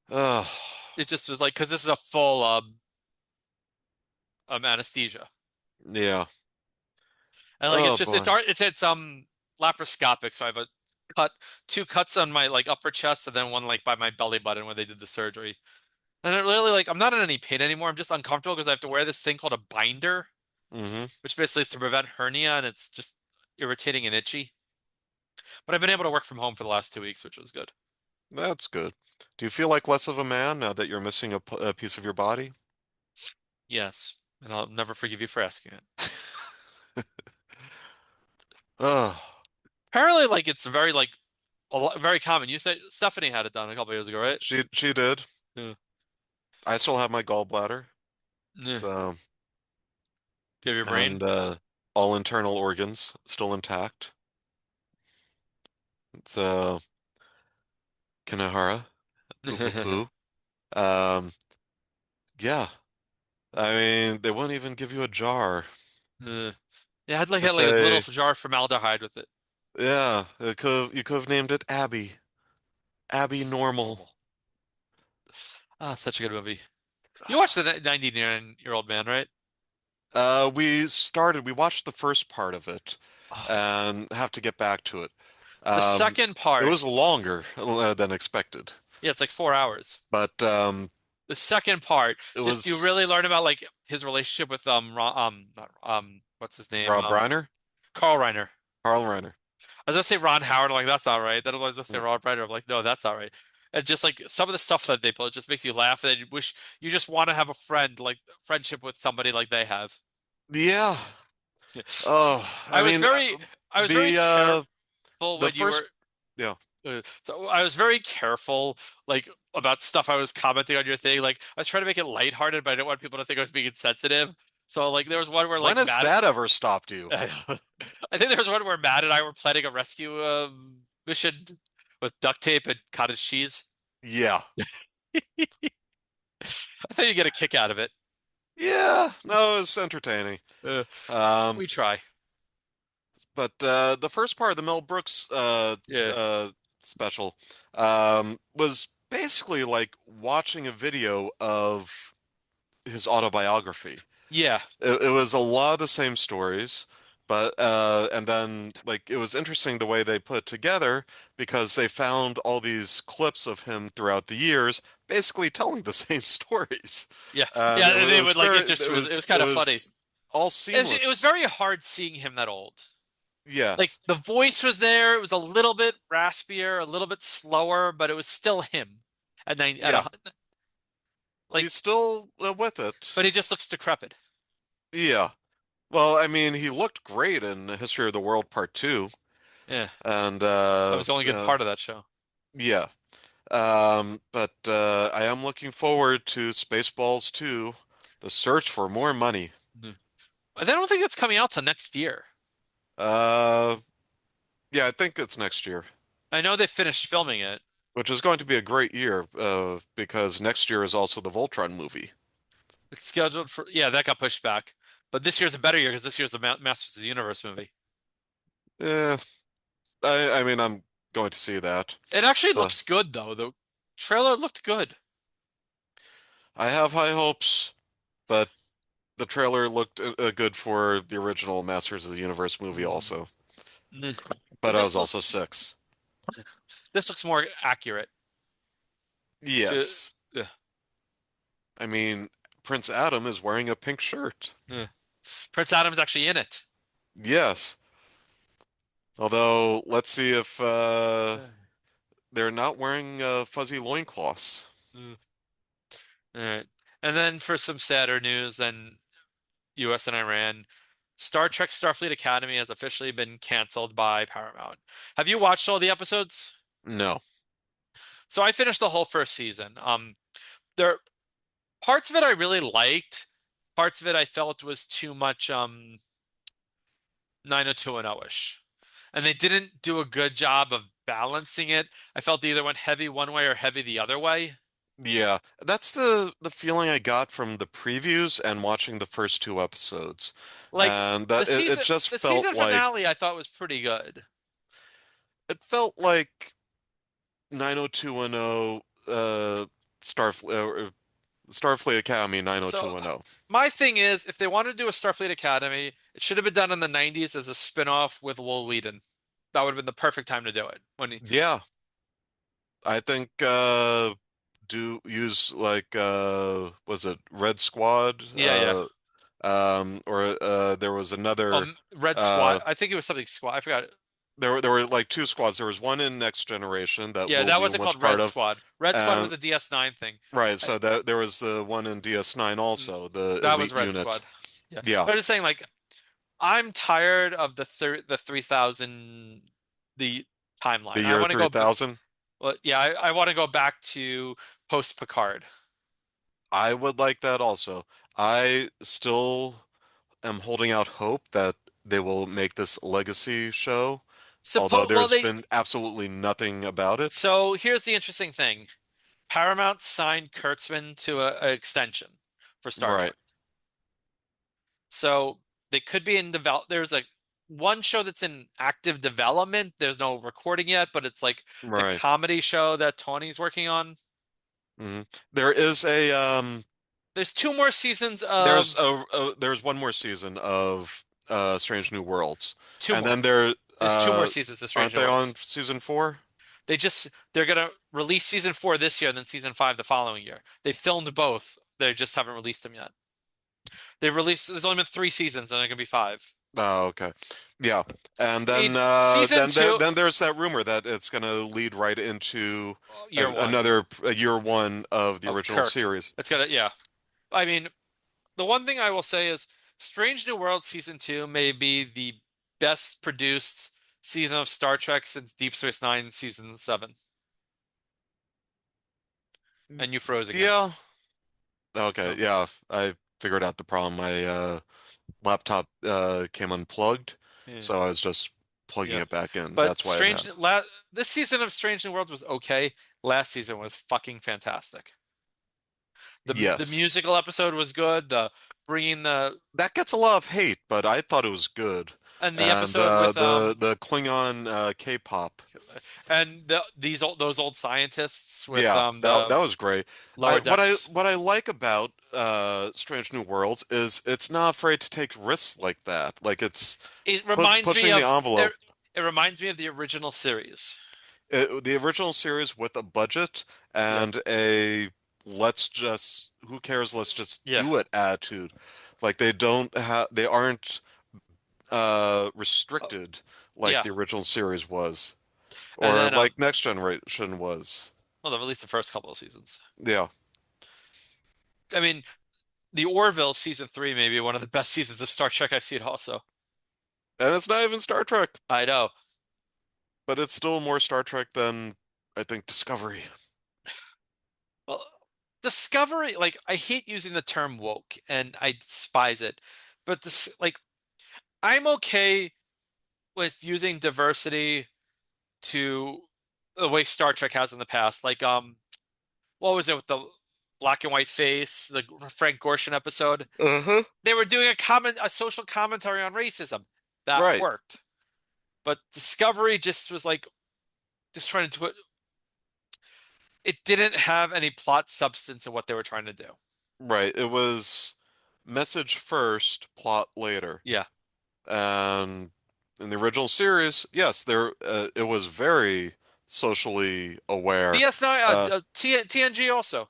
Oh, It just was like, because this is a full anesthesia. yeah. And like Oh it's just boy. it's laparoscopic, so I have a cut two cuts on my like upper chest and then one like by my belly button where they did the surgery. And it really like I'm not in any pain anymore. I'm just uncomfortable because I have to wear this thing called a binder, hmm which basically is to prevent hernia and it's just irritating and itchy. But I've been able to work from home for the last 2 weeks, which was good. That's good. Do you feel like less of a man now that you're missing a piece of your body? Yes. And I'll never forgive you for asking it. Oh, Apparently, like it's very like very common. You said Stephanie had it done a couple years ago, right? she did. Yeah. I still have my gallbladder. Yeah. So Do you have your brain? and all internal organs still intact. It's Kanahara, poo poo poo. Um, yeah. I mean, they wouldn't even give you a jar Yeah, I to had like a little say, jar of formaldehyde with it. yeah, you could have named it Abby. Abby Normal. Normal. Ah, such a good movie. You watched the 99-year-old man, right? We watched the first part of it Oh, and have to get back to it. the Um, second it part, was longer than expected, yeah, it's like 4 hours. but The second part, it just you was really learn about like his relationship with not, what's his name? Rob Reiner, Carl Reiner. Carl Reiner. I was gonna say Ron Howard, I'm like that's not right. Then I was gonna say Yeah. Rob Reiner. I'm like, no, that's not right. And just like some of the stuff that they put just makes you laugh and you wish you just want to have a friend like friendship with somebody like they have. Yeah. Oh, I I was mean, very I was very the careful the when you first, were yeah. so I was very careful like about stuff I was commenting on your thing. Like I was trying to make it lighthearted, but I didn't want people to think I was being insensitive. So like there was one where When like has Matt that ever stopped you? I think there was one where Matt and I were planning a rescue mission with duct tape and cottage cheese. Yeah. I thought you'd get a kick out of it. Yeah. No, it's entertaining. Uh, Um, we try. but the first part of the Mel Brooks Yeah. special was basically like watching a video of his autobiography. Yeah. It was a lot of the same stories, but and then like it was interesting the way they put it together because they found all these clips of him throughout the years, basically telling the same stories, Yeah. and Yeah. And it it was would like very it just it was it kind of funny. was all It was seamless. very hard seeing him that old. Like Yes, the voice was there. It was a little bit raspier, a little bit slower, but it was still him. And then at yeah, a like, he's still with but it. he just looks decrepit. Yeah. Well, I mean, he looked great in History of the World Part Two, Yeah. and That was the only good part of that show. yeah. But I am looking forward to Spaceballs 2, The Search for More Money. Yeah. I don't think it's coming out till next year. Uh, yeah, I think it's next year, I know they finished filming it. which is going to be a great year, because next year is also the Voltron movie. It's scheduled for, yeah, that got pushed back. But this year's a better year because this year's the Masters of the Universe movie. Eh, I mean, I'm going to see that. It actually Uh, looks good though. The trailer looked good. I have high hopes, but the trailer looked good for the original Masters of the Universe movie Mm. also. But But I was also 6. this looks more accurate to Yes. yeah, I mean, Prince Adam is wearing a pink shirt. yeah. Prince Adam's actually in it. Yes. Although, let's see if they're not wearing fuzzy loincloths. Mm. All right. And then for some sadder news, then US and Iran, Star Trek Starfleet Academy has officially been canceled by Paramount. Have you watched all the episodes? No. So I finished the whole first season. There parts of it I really liked. Parts of it I felt was too much 90210-ish. And they didn't do a good job of balancing it. I felt they either went heavy one way or heavy the other way. Yeah, that's the feeling I got from the previews and watching the first 2 episodes. Like And that it just the felt season like finale I thought was pretty good. 90210 Starfleet Academy So 90210. my thing is, if they wanted to do a Starfleet Academy, it should have been done in the 90s as a spin-off with Will Wheaton. That would have been the perfect time to do it. Yeah, I think do use like was it Red Squad Yeah, yeah. or there was another Red Squad. uh I think it was something Squad. I forgot. there were like 2 squads. There was one in Next Generation that Yeah, Will that Wheaton wasn't was called part Red of, Squad. Red Squad was and a DS9 thing. right, I, so that there was the one in DS9 also, the that was elite Red unit. Squad. Yeah. Yeah, But I'm just saying, like, I'm tired of the 3000 the the timeline. I year want to go. 3000. Well, yeah, I want to go back to post Picard. I would like that also. I still am holding out hope that they will make this legacy show, although Well, there's been absolutely nothing about it. so here's the interesting thing. Paramount signed Kurtzman to an extension for Star Right, Trek. So they could be in develop. There's a one show that's in active development. There's no recording yet, but it's like the right. comedy show that Tony's working on. hmm There is a There's two more seasons of there's one more season of Strange New Worlds, two and more. then there There's two more seasons of aren't Strange New they on Worlds. season 4? They're gonna release season 4 this year, and then season 5 the following year. They filmed both. They just haven't released them yet. They released. There's only been 3 seasons, and there are gonna be 5. Oh, okay. Yeah. And I then mean, season two, then there's that rumor that it's going to lead right into year one another year one of the of original Kirk. series. It's gonna, yeah. I mean, the one thing I will say is Strange New World season two may be the best produced season of Star Trek since Deep Space Nine season seven. And you froze again. Yeah. Okay. Oh, Yeah. I figured out the problem. My laptop came unplugged, yeah, so I was just plugging yeah. it back in. But That's why it happened. this season of Strange New Worlds was okay. Last season was fucking fantastic. The Yes. musical episode was good. The bringing the That gets a lot of hate, but I thought it was good. and the And episode with the Klingon K-pop. and those old scientists with Yeah, that the that was great. lower decks. What I like about Strange New Worlds is it's not afraid to take risks like that. Like it's It reminds me pushing the of envelope. it reminds me of the original series. The original series with a budget Yeah. and a let's just who cares, let's just Yeah. do it attitude. Like they aren't Uh, restricted like yeah. the original series was And or then like Next Generation was. well, at least the first couple of seasons. Yeah. I mean, the Orville season three may be one of the best seasons of Star Trek I've seen also. And it's not even Star Trek. I know. But it's still more Star Trek than I think Discovery. Well, Discovery, like I hate using the term woke and I despise it. But this like I'm okay with using diversity to the way Star Trek has in the past. Like what was it with the black and white face, the Frank Gorshin episode? Uh-huh. They were doing a social commentary on racism. That Right, worked. But Discovery just was like just trying to put it didn't have any plot substance in what they were trying to do. right. It was message first, plot later. Yeah. And in the original series, yes, it was very socially aware. DS9, Uh, TNG also.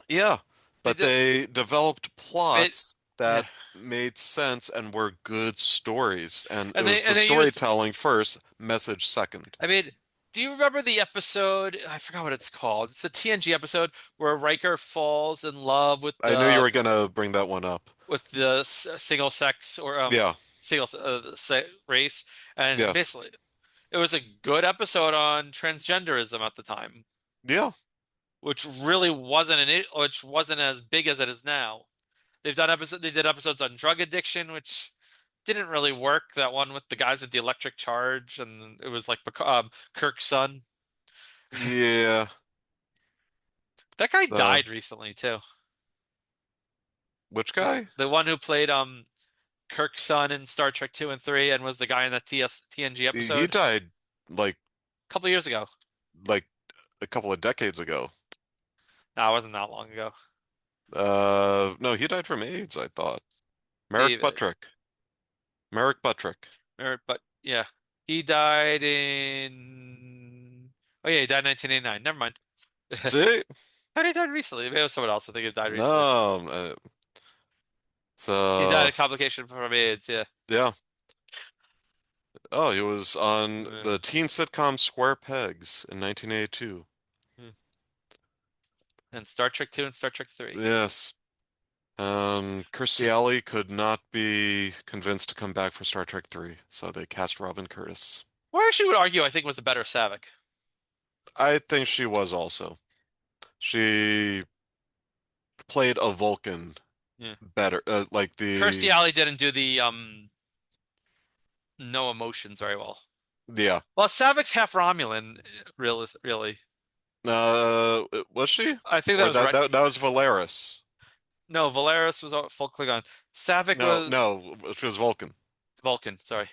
yeah, They but did, they developed made, plots yeah, that made sense and were good stories. And it and was the they used. storytelling first, message second. I mean, do you remember the episode? I forgot what it's called. It's a TNG episode where Riker falls in love I knew you were gonna bring that one up. with the single sex or Yeah, single se race, and yes. basically it was a good episode on transgenderism at the time, Yeah. which wasn't as big as it is now. They did episodes on drug addiction, which didn't really work. That one with the guys with the electric charge, and it was like Kirk's son. Yeah. That guy So, died recently too. which guy? The one who played Kirk's son in Star Trek 2 and 3 and was the guy in that TNG He episode a died like couple years ago. like a couple of decades ago. No, it wasn't that long ago. No, he died from AIDS, I thought. Merrick David. Buttrick. Merrick Buttrick. But yeah. He died in Oh yeah, he died in 1989. Never mind. See? How did he died recently? Maybe it was someone else. I think he died recently. No. He died So, of complication from AIDS, yeah. yeah. Oh, he was on Uh, the teen sitcom Square Pegs in 1982. hmm. And Star Trek 2 and Star Trek 3. Yes. Kirstie Alley could not be convinced to come back for Star Trek 3, so they cast Robin Curtis. Or actually would argue I think was a better Savick. I think she was also. She played a Vulcan Yeah. better, like Kirstie the Alley didn't do the no emotions very well. yeah. Well, Savik's half Romulan, really. Was she? I think that Or was right. that was Valeris? No, Valeris was a full Klingon. Savik No, was no, she was Vulcan. Vulcan. Sorry.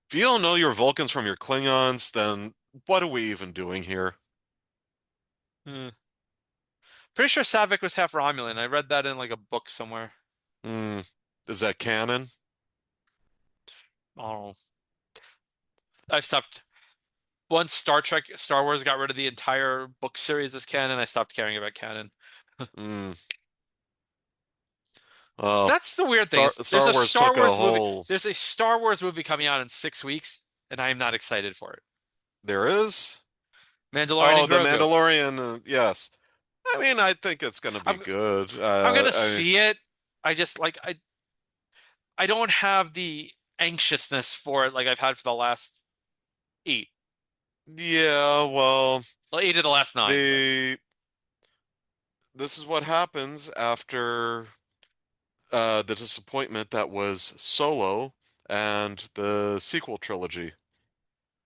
If you don't know your Vulcans from your Klingons, then what are we even doing here? Hmm. Pretty sure Savik was half Romulan. I read that in like a book somewhere. Hmm, is that canon? I don't know. I stopped once Star Wars got rid of the entire book series as canon. I stopped caring about canon. Hmm. Well, That's the weird thing is Star Wars took a whole. There's a Star Wars movie coming out in 6 weeks, and I am not excited for it. There is. Mandalorian Oh, and The Grogu. Mandalorian. Yes. I mean, I think it's going to be I'm good. I'm gonna I see it. I just like I don't have the anxiousness for it like I've had for the last eight. Yeah, well, Well, eight of the last nine, but the this is what happens after the disappointment that was Solo and the sequel trilogy.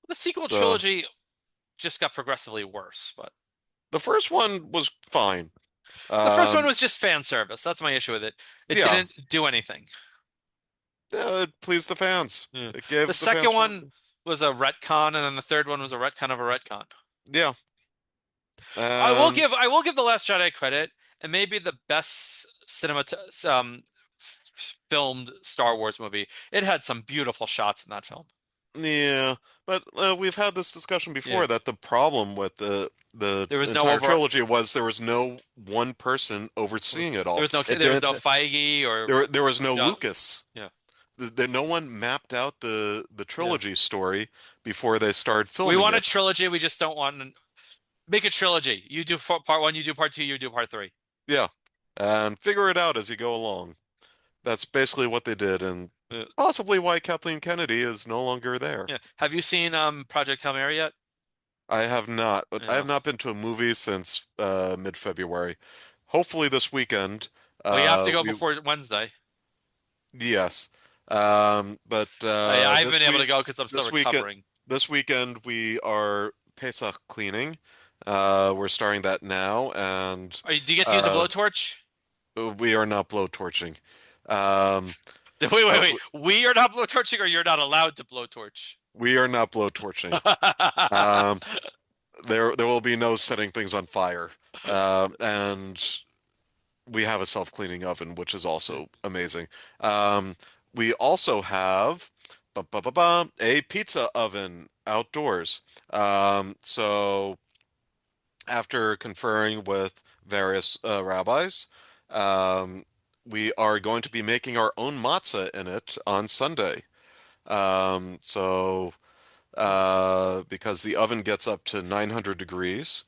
the sequel The trilogy just got progressively worse. But the first one was fine. the first one Um, was just fan service. That's my issue with it. It yeah, didn't do anything. it pleased the fans. Yeah. It The gave the second fans one more. was a retcon, and then the third one was a retcon of a retcon. Yeah, and I will give The Last Jedi credit, and maybe the best filmed Star Wars movie. It had some beautiful shots in that film. yeah, but we've had this discussion Yeah. before that the problem with the There was no entire over trilogy was there was no one person overseeing it all. It there was didn't. no Feige or There was no yeah. Lucas. Yeah. No one mapped out the Yeah. trilogy story before they started We filming want a it. trilogy, we just don't want make a trilogy. You do part one, you do part two, you do part three. Yeah, and figure it out as you go along. That's basically what they did, and Yeah. possibly why Kathleen Kennedy is no longer there. Yeah. Have you seen Project Hail Mary yet? I have not, but I Yeah. have not been to a movie since mid-February. Hopefully this weekend. Well, you have to go We before Wednesday. Yes, but I've been able to go because I'm still this weekend recovering. this weekend we are Pesach cleaning. We're starting that now, and Do you get to use a uh, blowtorch? we are not blowtorching. Um, Wait. We are not blowtorching, or you're not allowed to blowtorch? we are not blowtorching. Um, there will be no setting things on fire. And we have a self-cleaning oven, which is also amazing. We also have a pizza oven outdoors. So after conferring with various rabbis, um, we are going to be making our own matzah in it on Sunday. So because the oven gets up to 900 degrees.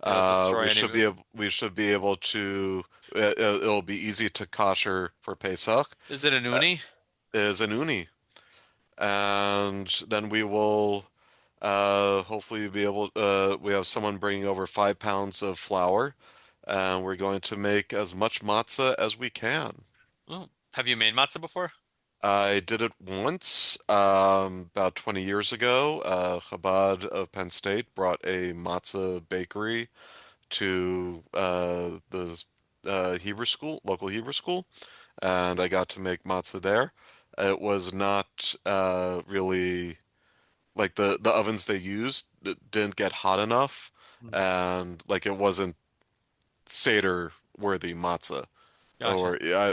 It'll destroy any. We should be able to. It'll be easy to kosher for Pesach. Is it an Uh, uni? is an uni, and then we will hopefully be able. We have someone bringing over 5 pounds of flour, and we're going to make as much matzah as we can. Oh, have you made matzah before? I did it once, about 20 years ago. Chabad of Penn State brought a matzah bakery to the Hebrew school, local Hebrew school, and I got to make matzah there. It was not really like the ovens they used didn't get hot enough, Hmm. and like it wasn't Seder worthy matzah, Gotcha.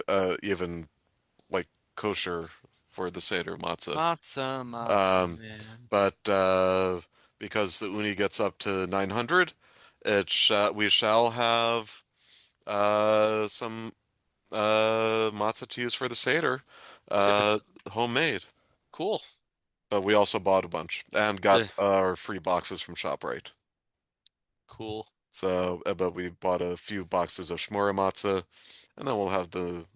or even like kosher for the Seder matzah. Matzah, Um, man. but because the uni gets up to 900, we shall have some matzah to use for the Seder, If it's uh, homemade. cool. But we also bought a bunch and Eh, got our free boxes from ShopRite. cool. So, but we bought a few boxes of shmura matzah, and then we'll have the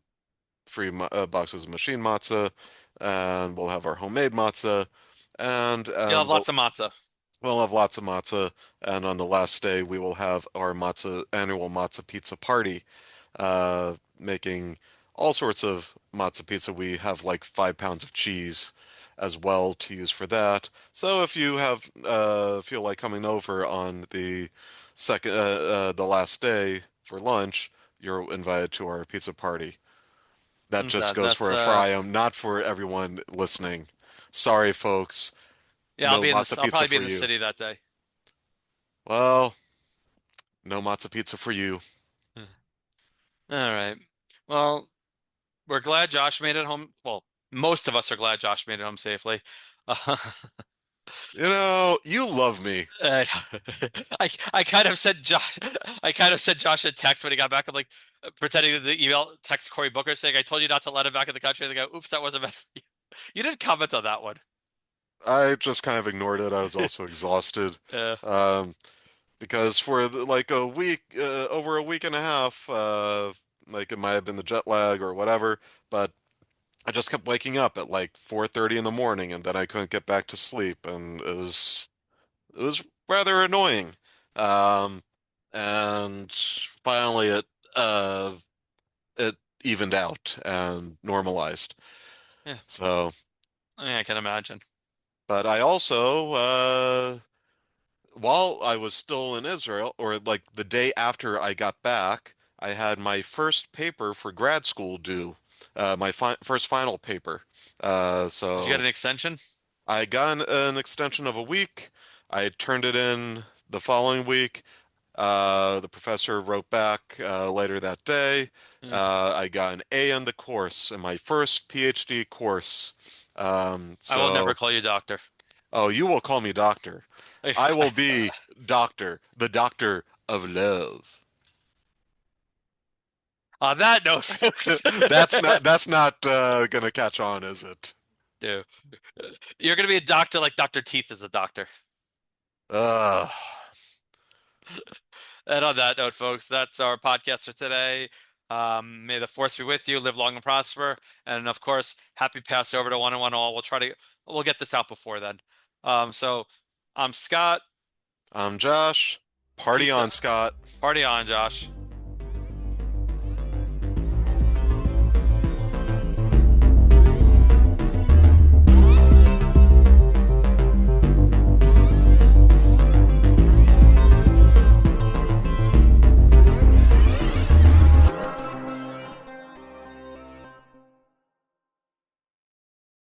free boxes of machine matzah, and we'll have our homemade matzah, and You'll have lots of matzah. we'll have lots of matzah. And on the last day, we will have our matzah annual matzah pizza party, making all sorts of matzah pizza. We have like 5 pounds of cheese as well to use for that. So if you have feel like coming over on the last day for lunch, you're invited to our pizza party. That just goes That's for Ephraim, not for everyone listening. Sorry, folks. yeah, No matzah I'll pizza probably be for in the you. city that day. Well, no matzah pizza for you. Hmm. All right. Well, we're glad Josh made it home. Well, most of us are glad Josh made it home safely. You love me. Uh, I kind of said Josh. I kind of said Josh a text when he got back. I'm like pretending to email text Cory Booker saying, "I told you not to let him back in the country." And they go, "Oops, that wasn't meant for you." You didn't comment on that one. I just kind of ignored it. I was also exhausted. Uh, Um, because for like a week, over a week and a half, like it might have been the jet lag or whatever, but I just kept waking up at like 4:30 in the morning, and then I couldn't get back to sleep, and it was rather annoying. Um, and finally uh it evened out and normalized. yeah, So, yeah, I can imagine. but I also while I was still in Israel, or like the day after I got back, I had my first paper for grad school due, my first final paper. Did you get So an extension? I got an extension of a week. I turned it in the following week. The professor wrote back later that day. Yeah. I got an A in the course in my first PhD course. I will never So, call you doctor. oh, you will call me doctor. I will be doctor, the doctor of love. On that note, folks, That's not gonna catch on, is it? no. You're gonna be a doctor like Dr. Teeth is a doctor. Ugh. And on that note, folks, that's our podcast for today. May the force be with you. Live long and prosper. And of course, happy Passover to one and one all. We'll get this out before then. So I'm Scott. I'm Josh. Party Peace. on, Scott. Party on, Josh.